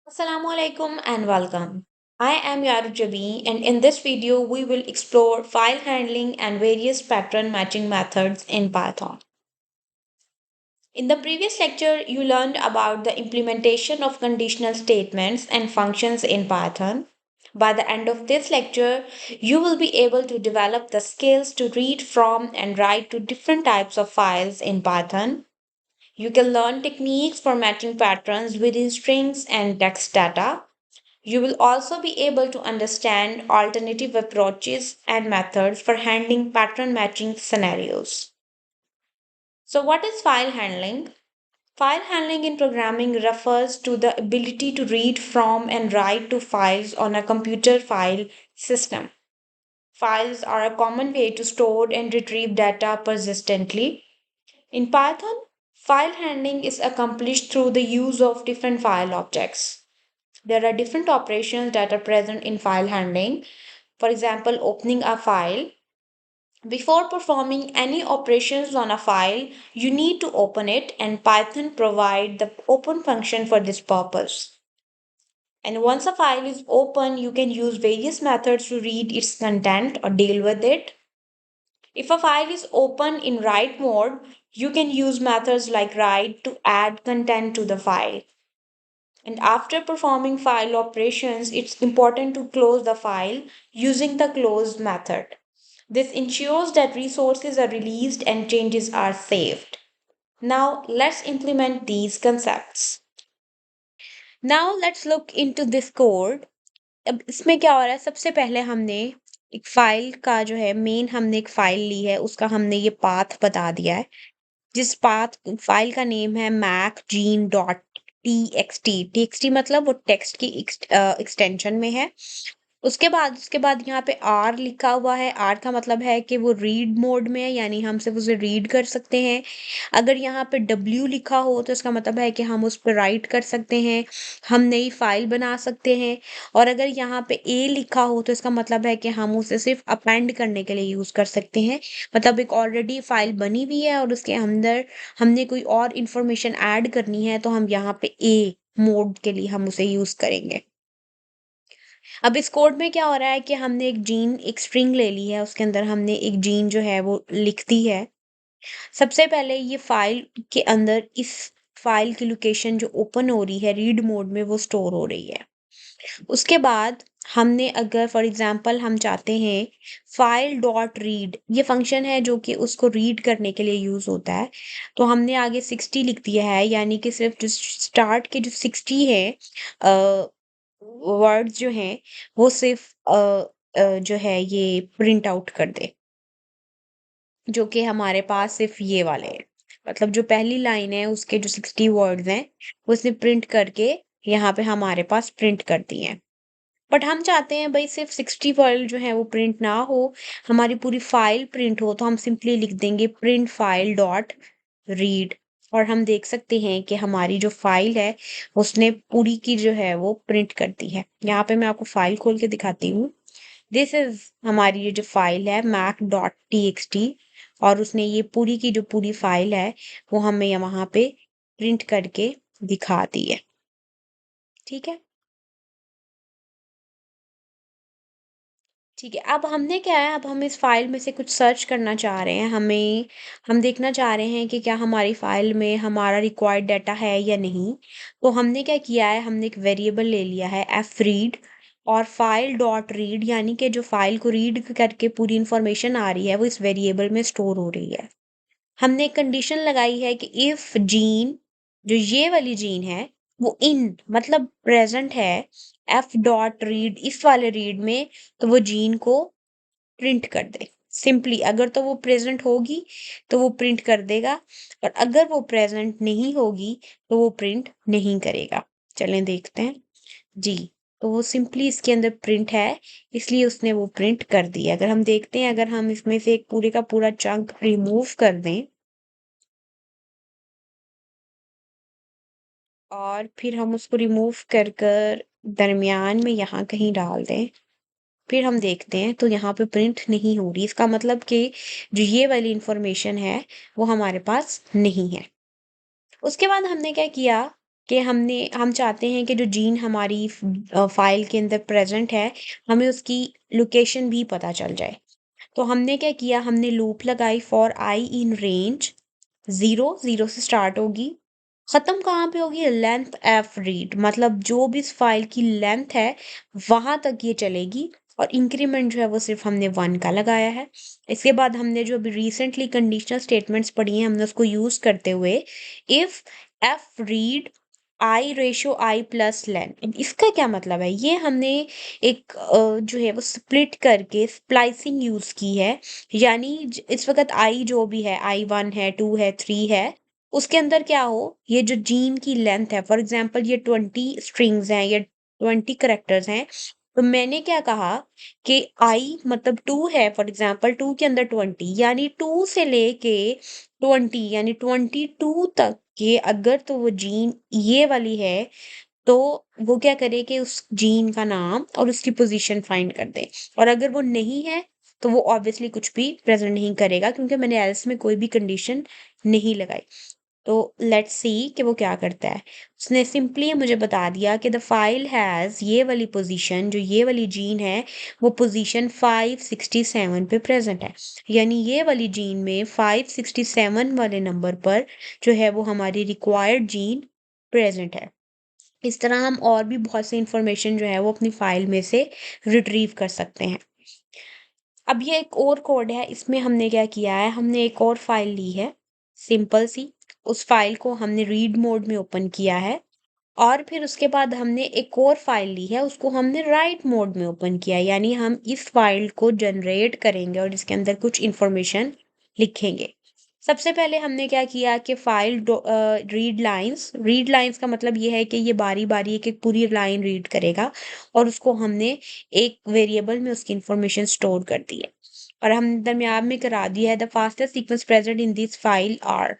Assalamualaikum and welcome. I am Yaru Jabi, and in this video we will explore file handling and various pattern matching methods in Python. In the previous lecture you learned about the implementation of conditional statements and functions in Python. By the end of this lecture you will be able to develop the skills to read from and write to different types of files in Python. You can learn techniques for matching patterns within strings and text data. You will also be able to understand alternative approaches and methods for handling pattern matching scenarios. So, what is file handling? File handling in programming refers to the ability to read from and write to files on a computer file system. Files are a common way to store and retrieve data persistently. In Python, file handling is accomplished through the use of different file objects. There are different operations that are present in file handling. For example, opening a file. Before performing any operations on a file, you need to open it, and Python provide the open function for this purpose. And once a file is open, you can use various methods to read its content or deal with it. If a file is open in write mode, you can use methods like write to add content to the file. And after performing file operations, it's important to close the file using the close method. This ensures that resources are released and changes are saved. Now, let's implement these concepts. Now, let's look into this code. अब इसमें क्या हो रहा है, सबसे पहले हमने एक फाइल का जो है मेन हमने एक फाइल ली है, उसका हमने ये पाथ बता दिया है, जिस पाथ फाइल का नेम है macgene.txt। txt मतलब वो टेक्स्ट की एक्सटेंशन में है। उसके बाद यहाँ पे आर लिखा हुआ है। आर का मतलब है कि वो रीड मोड में है, यानी हम सिर्फ उसे रीड कर सकते हैं। अगर यहाँ पे डब्ल्यू लिखा हो तो इसका मतलब है कि हम उस पर राइट कर सकते हैं, हम नई फाइल बना सकते हैं। और अगर यहाँ पे ए लिखा हो तो इसका मतलब है कि हम उसे सिर्फ अपेंड करने के लिए यूज कर सकते हैं। मतलब एक ऑलरेडी फाइल बनी हुई है और उसके अंदर हमने कोई और इंफॉर्मेशन ऐड करनी है, तो हम यहाँ पे ए मोड के लिए हम उसे यूज करेंगे। अब इस कोड में क्या हो रहा है कि हमने एक स्ट्रिंग ले ली है, उसके अंदर हमने एक जीन जो है वो लिख दी है। सबसे पहले ये फाइल के अंदर इस फाइल की लोकेशन जो ओपन हो रही है रीड मोड में वो स्टोर हो रही है। उसके बाद हमने अगर फॉर एग्जांपल हम चाहते हैं फाइल डॉट रीड, ये फंक्शन है जो कि उसको रीड करने के लिए यूज होता है, तो हमने आगे 60 लिख दिया है, यानी कि सिर्फ जो स्टार्ट के जो 60 है वर्ड्स जो हैं वो सिर्फ जो है ये प्रिंट आउट कर दे, जो कि हमारे पास सिर्फ ये वाले हैं। मतलब जो पहली लाइन है उसके जो 60 वर्ड्स हैं वो उसने प्रिंट करके यहाँ पे हमारे पास प्रिंट कर दिए हैं। बट हम चाहते हैं भाई सिर्फ 60 वर्ड जो है वो प्रिंट ना हो, हमारी पूरी फाइल प्रिंट हो, तो हम सिंपली लिख देंगे प्रिंट फाइल डॉट रीड। और हम देख सकते हैं कि हमारी जो फाइल है उसने पूरी की जो है वो प्रिंट कर दी है। यहाँ पे मैं आपको फाइल खोल के दिखाती हूँ। दिस इज हमारी ये जो फाइल है mac.txt, और उसने ये पूरी की जो पूरी फाइल है वो हमें वहां पे प्रिंट करके दिखा दी है। ठीक है, ठीक है। अब हमने क्या है, अब हम इस फाइल में से कुछ सर्च करना चाह रहे हैं, हम देखना चाह रहे हैं कि क्या हमारी फाइल में हमारा रिक्वायर्ड डाटा है या नहीं। तो हमने क्या किया है, हमने एक वेरिएबल ले लिया है एफ रीड, और फाइल डॉट रीड यानी कि जो फाइल को रीड करके पूरी इंफॉर्मेशन आ रही है वो इस वेरिएबल में स्टोर हो रही है। हमने एक कंडीशन लगाई है कि इफ जीन, जो ये वाली जीन है वो इन मतलब प्रेजेंट है एफ डॉट रीड इस वाले रीड में, तो वो जीन को प्रिंट कर दे। सिंपली अगर तो वो प्रेजेंट होगी तो वो प्रिंट कर देगा, और अगर वो प्रेजेंट नहीं होगी तो वो प्रिंट नहीं करेगा। चलें देखते हैं जी। तो वो सिंपली इसके अंदर प्रिंट है, इसलिए उसने वो प्रिंट कर दिया। अगर हम देखते हैं, अगर हम इसमें से एक पूरे का पूरा चंक रिमूव कर दें और फिर हम उसको रिमूव कर कर दरमियान में यहाँ कहीं डाल दें, फिर हम देखते हैं तो यहाँ पे प्रिंट नहीं हो रही। इसका मतलब कि जो ये वाली इंफॉर्मेशन है वो हमारे पास नहीं है। उसके बाद हमने क्या किया, कि हम चाहते हैं कि जो जीन हमारी फाइल के अंदर प्रेजेंट है, हमें उसकी लोकेशन भी पता चल जाए। तो हमने क्या किया, हमने लूप लगाई फॉर आई इन रेंज 0, 0 से स्टार्ट होगी, खत्म कहाँ पे होगी, लेंथ एफ रीड, मतलब जो भी इस फाइल की लेंथ है वहां तक ये चलेगी। और इंक्रीमेंट जो है वो सिर्फ हमने 1 का लगाया है। इसके बाद हमने जो अभी रिसेंटली कंडीशनल स्टेटमेंट्स पढ़ी हैं, हमने उसको यूज करते हुए if F read I ratio I plus lane, इसका क्या मतलब है, ये हमने एक जो है वो स्प्लिट करके स्प्लाइसिंग यूज की है। यानी इस वक्त आई जो भी है, I1 है, 2 है, 3 है, उसके अंदर क्या हो, ये जो जीन की लेंथ है, फॉर एग्जांपल ये 20 स्ट्रिंग्स हैं, ये 20 करेक्टर्स हैं, तो मैंने क्या कहा कि आई मतलब 2 है, फॉर एग्जांपल 2 के अंदर 20, यानी 2 से लेके 20 यानी 22 तक के अगर तो वो जीन ये वाली है, तो वो क्या करे कि उस जीन का नाम और उसकी पोजीशन फाइंड कर दे। और अगर वो नहीं है तो वो ऑब्वियसली कुछ भी प्रेजेंट नहीं करेगा, क्योंकि मैंने एल्स में कोई भी कंडीशन नहीं लगाई। तो लेट्स सी कि वो क्या करता है। उसने सिंपली मुझे बता दिया कि द फाइल हैज़ ये वाली पोजीशन, जो ये वाली जीन है वो पोजीशन 567 पे प्रेजेंट है। यानी ये वाली जीन में 567 वाले नंबर पर जो है वो हमारी रिक्वायर्ड जीन प्रेजेंट है। इस तरह हम और भी बहुत सी इंफॉर्मेशन जो है वो अपनी फाइल में से रिट्रीव कर सकते हैं। अब ये एक और कोड है, इसमें हमने क्या किया है, हमने एक और फाइल ली है सिंपल सी, उस फाइल को हमने रीड मोड में ओपन किया है, और फिर उसके बाद हमने एक और फाइल ली है, उसको हमने राइट मोड में ओपन किया है। यानी हम इस फाइल को जनरेट करेंगे और इसके अंदर कुछ इंफॉर्मेशन लिखेंगे। सबसे पहले हमने क्या किया कि फाइल रीड लाइंस का मतलब ये है कि ये बारी बारी एक एक पूरी लाइन रीड करेगा, और उसको हमने एक वेरिएबल में उसकी इंफॉर्मेशन स्टोर कर दी है। और हम दरम्यान में करा दिया है the fastest sequence present in this file R.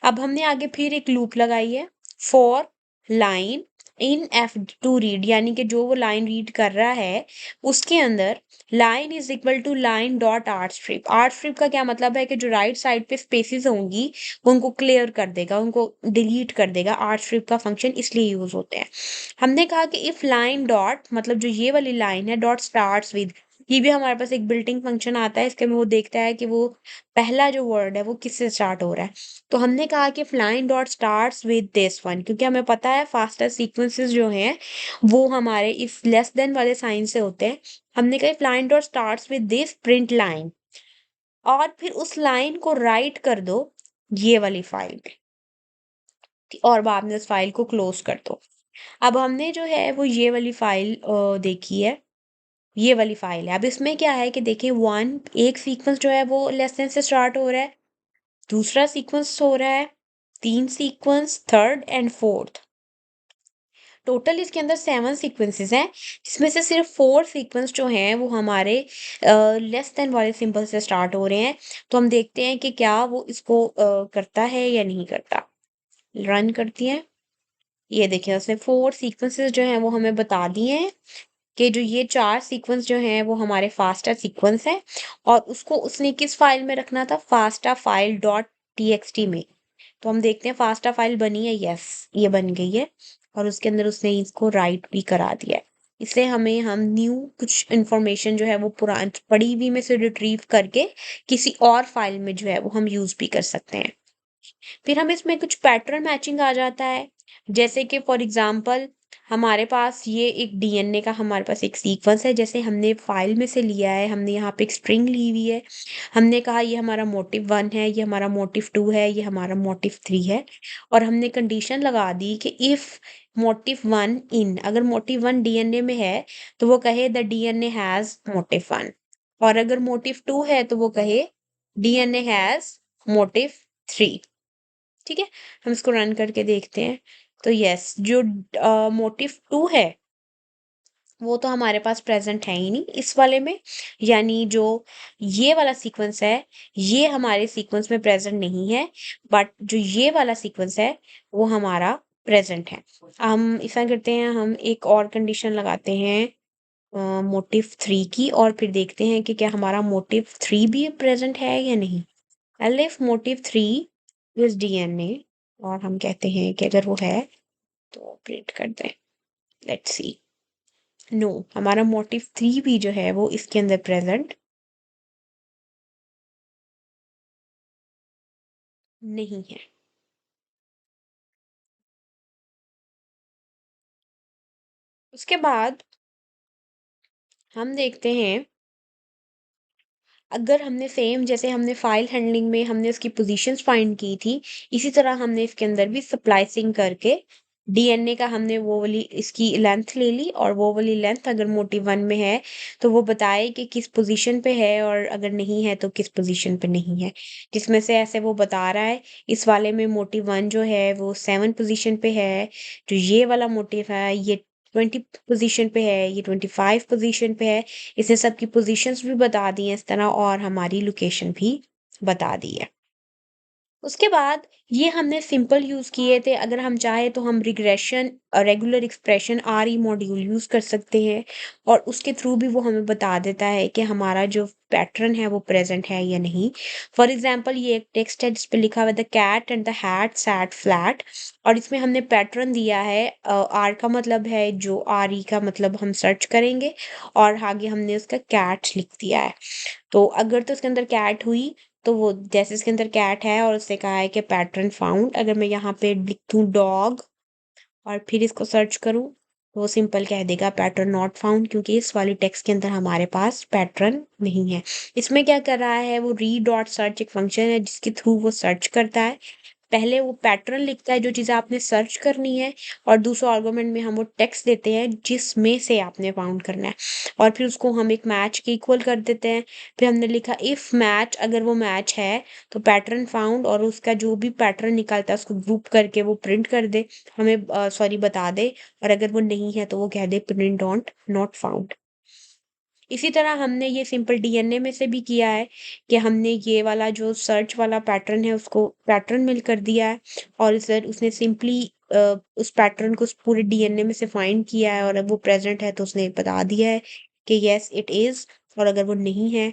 अब हमने आगे फिर एक लूप लगाई है for line in F to read, यानी कि जो वो लाइन रीड कर रहा है उसके अंदर line is equal to line dot rstrip. Rstrip का क्या मतलब है कि जो राइट साइड पे स्पेसेस होंगी उनको क्लियर कर देगा, उनको डिलीट कर देगा। आर्ट स्ट्रिप का फंक्शन इसलिए यूज होते हैं। हमने कहा कि इफ लाइन डॉट मतलब जो ये वाली लाइन है डॉट स्टार्ट्स विद, ये भी हमारे पास एक बिल्टिंग फंक्शन आता है, इसके में वो देखता है कि वो पहला जो वर्ड है वो किससे स्टार्ट हो रहा है। तो हमने कहा कि flying dot starts with this one, क्योंकि हमें पता है फास्टर सीक्वेंसेस जो हैं वो हमारे इस लेस देन वाले साइन से होते हैं। हमने कहा flying dot starts with this print line, और फिर उस लाइन को राइट कर दो ये वाली फाइल में, और बाद में उस फाइल को क्लोज कर दो। अब हमने जो है वो ये वाली फाइल देखी है, ये वाली फाइल है। अब इसमें क्या है कि देखिए वन एक सीक्वेंस जो है वो लेस देन से स्टार्ट हो रहा है, दूसरा सीक्वेंस हो रहा है, 3 sequence, third and fourth. Total इसके अंदर 7 सीक्वेंसेस हैं, जिसमें से सिर्फ 4 सीक्वेंस जो हैं वो हमारे लेस देन वाले सिंबल से स्टार्ट हो रहे हैं। तो हम देखते हैं कि क्या वो इसको करता है या नहीं करता। रन करती हैं, ये देखिए उसने 4 सीक्वेंसेस जो हैं वो हमें बता दिए हैं कि जो ये 4 सीक्वेंस जो हैं वो हमारे फास्टा सीक्वेंस हैं, और उसको उसने किस फाइल में रखना था, फास्टा फाइल डॉट टीएक्सटी में। तो हम देखते हैं फास्टा फाइल बनी है, यस ये बन गई है, और उसके अंदर उसने इसको राइट भी करा दिया है। इससे हमें हम न्यू कुछ इंफॉर्मेशन जो है वो पुरानी पड़ी हुई में से रिट्रीव करके किसी और फाइल में जो है वो हम यूज भी कर सकते हैं। फिर हम इसमें कुछ पैटर्न मैचिंग आ जाता है, जैसे कि फॉर एग्जांपल हमारे पास ये एक डीएनए का हमारे पास एक सीक्वेंस है, जैसे हमने फाइल में से लिया है, हमने यहाँ पे एक स्ट्रिंग ली हुई है, हमने कहा ये हमारा मोटिव 1 है, ये हमारा मोटिव 2 है, ये हमारा मोटिव 3 है, और हमने कंडीशन लगा दी कि इफ मोटिव 1 इन, अगर मोटिव 1 डीएनए में है तो वो कहे द डीएनए हैज मोटिव 1, और अगर मोटिव 2 है तो वो कहे डीएनए हैज मोटिव 3। ठीक है, हम इसको रन करके देखते हैं। तो यस, जो मोटिव 2 है वो तो हमारे पास प्रेजेंट है ही नहीं इस वाले में, यानी जो ये वाला सीक्वेंस है ये हमारे सीक्वेंस में प्रेजेंट नहीं है, बट जो ये वाला सीक्वेंस है वो हमारा प्रेजेंट है। हम ऐसा करते हैं, हम एक और कंडीशन लगाते हैं मोटिव 3 की, और फिर देखते हैं कि क्या हमारा मोटिव 3 भी प्रेजेंट है या नहीं। एलिफ मोटिव 3 इज डीएनए, और हम कहते हैं कि अगर वो है तो प्रिंट कर दें। Let's see. नो, हमारा मोटिव 3 भी जो है वो इसके अंदर प्रेजेंट नहीं है। उसके बाद हम देखते हैं, अगर हमने सेम जैसे हमने फाइल हैंडलिंग में हमने उसकी पोजीशंस फाइंड की थी, इसी तरह हमने इसके अंदर भी स्प्लाइसिंग करके डीएनए का हमने वो वाली इसकी लेंथ ले ली, और वो वाली लेंथ अगर मोटिव 1 में है तो वो बताए कि किस पोजीशन पे है, और अगर नहीं है तो किस पोजीशन पे नहीं है। जिसमें से ऐसे वो बता रहा है, इस वाले में मोटिव 1 जो है वो 7 पोजीशन पे है, जो ये वाला मोटिव है ये 20 पोजीशन पे है, ये 25 पोजीशन पे है। इसने सबकी पोजीशंस भी बता दी हैं इस तरह, और हमारी लोकेशन भी बता दी है। उसके बाद ये हमने सिंपल यूज़ किए थे, अगर हम चाहें तो हम रिग्रेशन रेगुलर एक्सप्रेशन आरई मॉड्यूल यूज़ कर सकते हैं, और उसके थ्रू भी वो हमें बता देता है कि हमारा जो पैटर्न है वो प्रेजेंट है या नहीं। फॉर एग्जांपल ये एक टेक्स्ट है जिस पे लिखा हुआ है the cat and the hat sat flat, और इसमें हमने पैटर्न दिया है, आर का मतलब है जो, आर ई का मतलब हम सर्च करेंगे, और आगे हमने उसका कैट लिख दिया है। तो अगर तो इसके अंदर कैट हुई, तो वो जैसे इसके अंदर कैट है और उसने कहा है कि पैटर्न फाउंड, अगर मैं यहाँ पे लिख दूँ डॉग और फिर इसको सर्च करूँ, तो वो सिंपल कह देगा पैटर्न नॉट फाउंड, क्योंकि इस वाली टेक्स्ट के अंदर हमारे पास पैटर्न नहीं है। इसमें क्या कर रहा है, वो रीड डॉट सर्च एक फंक्शन है जिसके थ्रू वो सर्च करता है। पहले वो पैटर्न लिखता है जो चीज़ आपने सर्च करनी है, और दूसरा आर्गुमेंट में हम वो टेक्स्ट देते हैं जिसमें से आपने फाउंड करना है, और फिर उसको हम एक मैच के इक्वल कर देते हैं। फिर हमने लिखा इफ मैच, अगर वो मैच है तो पैटर्न फाउंड, और उसका जो भी पैटर्न निकलता है उसको ग्रुप करके वो प्रिंट कर दे, हमें सॉरी बता दे, और अगर वो नहीं है तो वो कह दे प्रिंट डॉट नॉट फाउंड। इसी तरह हमने ये सिंपल डीएनए में से भी किया है, कि हमने ये वाला जो सर्च वाला पैटर्न है उसको पैटर्न मिल कर दिया है, और सर उसने सिंपली उस पैटर्न को उस पूरे डीएनए में से फाइंड किया है, और अब वो प्रेजेंट है तो उसने बता दिया है कि यस इट इज, और अगर वो नहीं है,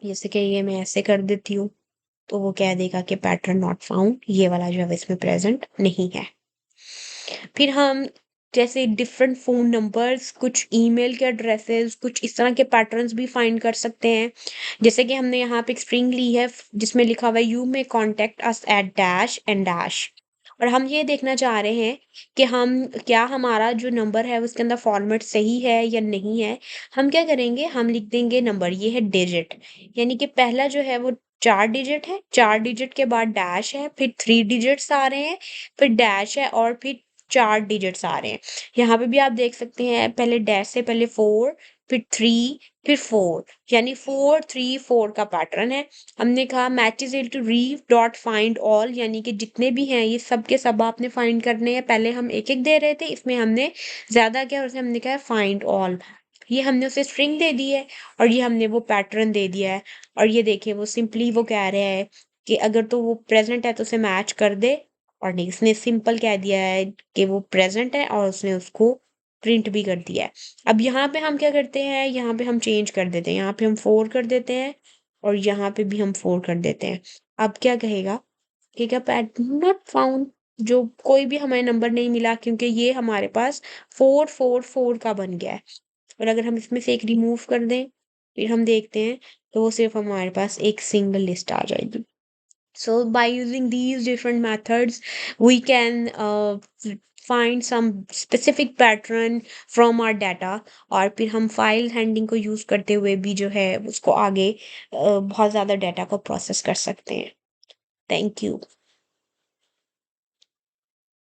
जैसे कि ये मैं ऐसे कर देती हूँ, तो वो कह देगा कि पैटर्न नॉट फाउंड, ये वाला जो है इसमें प्रेजेंट नहीं है। फिर हम जैसे डिफरेंट फ़ोन नंबर्स, कुछ ईमेल के एड्रेसेस, कुछ इस तरह के पैटर्न्स भी फाइंड कर सकते हैं। जैसे कि हमने यहाँ पे एक स्ट्रिंग ली है जिसमें लिखा हुआ है you may contact us at dash and dash, और हम ये देखना चाह रहे हैं कि हम क्या हमारा जो नंबर है उसके अंदर फॉर्मेट सही है या नहीं है। हम क्या करेंगे, हम लिख देंगे नंबर, ये है डिजिट, यानी कि पहला जो है वो 4 डिजिट है, 4 डिजिट के बाद डैश है, फिर 3 डिजिट्स आ रहे हैं, फिर डैश है, और फिर 4 डिजिट्स आ रहे हैं। यहाँ पे भी आप देख सकते हैं, पहले डैश से पहले 4, फिर 3, फिर 4, यानी 4 3 4 का पैटर्न है। हमने कहा matches into रीव dot find all, यानी कि जितने भी हैं ये सब के सब आपने फाइंड करने हैं। पहले हम एक एक दे रहे थे, इसमें हमने ज्यादा क्या, उसने हमने कहा फाइंड ऑल, ये हमने उसे स्ट्रिंग दे दी है, और ये हमने वो पैटर्न दे दिया है। और ये देखिए वो सिंपली वो कह रहे हैं कि अगर तो वो प्रेजेंट है तो उसे मैच कर दे, और नहीं, इसने सिंपल कह दिया है कि वो प्रेजेंट है, और उसने उसको प्रिंट भी कर दिया है। अब यहाँ पे हम क्या करते हैं, यहाँ पे हम चेंज कर देते हैं, यहाँ पे हम 4 कर देते हैं, और यहाँ पे भी हम 4 कर देते हैं। अब क्या कहेगा कि क्या पैटर्न नॉट फाउंड, जो कोई भी हमें नंबर नहीं मिला, क्योंकि ये हमारे पास 4 4 4 का बन गया है। और अगर हम इसमें से एक रिमूव कर दें, फिर हम देखते हैं, तो वो सिर्फ हमारे पास एक सिंगल लिस्ट आ जाएगी। So by using these different methods, we can find some specific pattern from our data, और फिर हम फाइल हैंडलिंग को यूज करते हुए भी जो है उसको आगे बहुत ज़्यादा डाटा को प्रोसेस कर सकते हैं। Thank you.